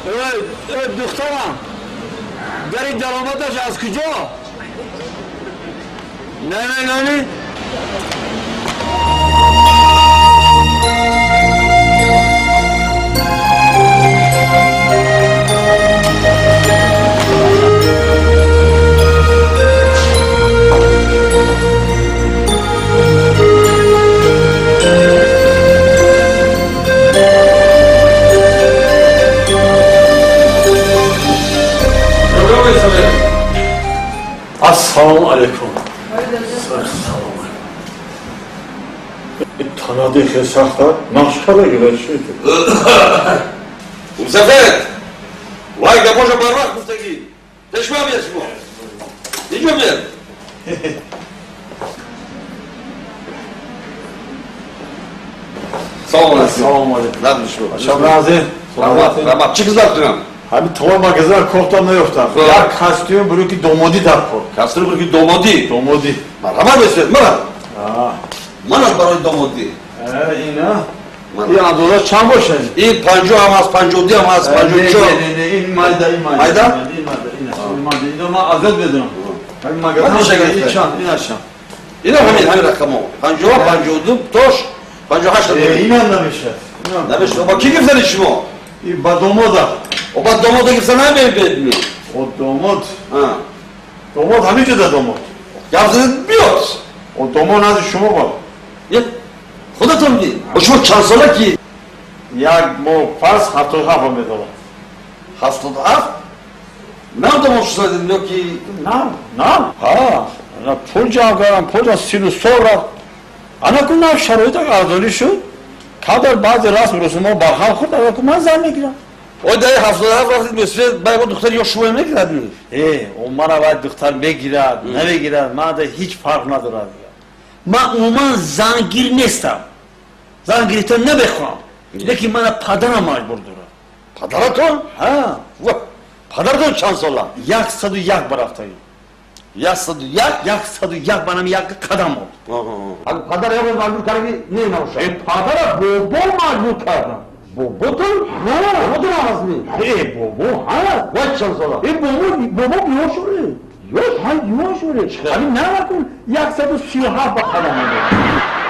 دخترم داری درآمدش از کجا؟ نه السلام علیکم. تنادی که سخته نشکره گیره شده. مسافر وای گپاشو برواق گفتگی تشما بیاد شما اینجا بیاد سلام علیکم نبود شما شب رازی رحمت چی کزار کنم همین توی مگزار کوفتم نیفتم یک کاستیوم برو که دومادی در کن کاستیوم برو که دومادی مرحبا بسید منم برای دومادی اینا این عدوزا چند باشه؟ این 50 هم هست 52 هم هست 54 نه این مایده این ما آزاد بدونم همین مگزار اینا همین رقم ها 50 52 توش 58 این هم نمیشه با کی گفتنی شما؟ این با دوماده و با دوماده گفتن همین بدونی و دوماد همین جده دوماد گفتن بیاد و دوماد از شما با خودتون بگید با شما چند ساله کی؟ یک مو فرس 77 هم میدارم 77؟ نه دوماد شده دیدیم که نه پول جا کردم پول جا 33 رفت انا کنم شرایط ارزانی شد که در بعض رسم رسوم برخم خورد اگر که من زن میگیرم او در 77 رفتید بسید باید دختر یا شما میگیرد اون من باید دختر بگیرد نبگیرد من در هیچ فرق ندارد من عموما زنگیر نیستم زنگیری تو نبخوام لیکن من پدرم مجبور دارم پدرتون؟ ها پدرتون چند ساله؟ 101 برفتایی 101 بنام یک قدم بود اگه پدر یه مجبور کردی نه نوشه پدر بابا مجبور کردم بابا تو؟ بابا تو نماز می؟ بابا هست وای چند ساله؟ بابا بیوش شده یوش شده همین نمکن 137 با قدم بود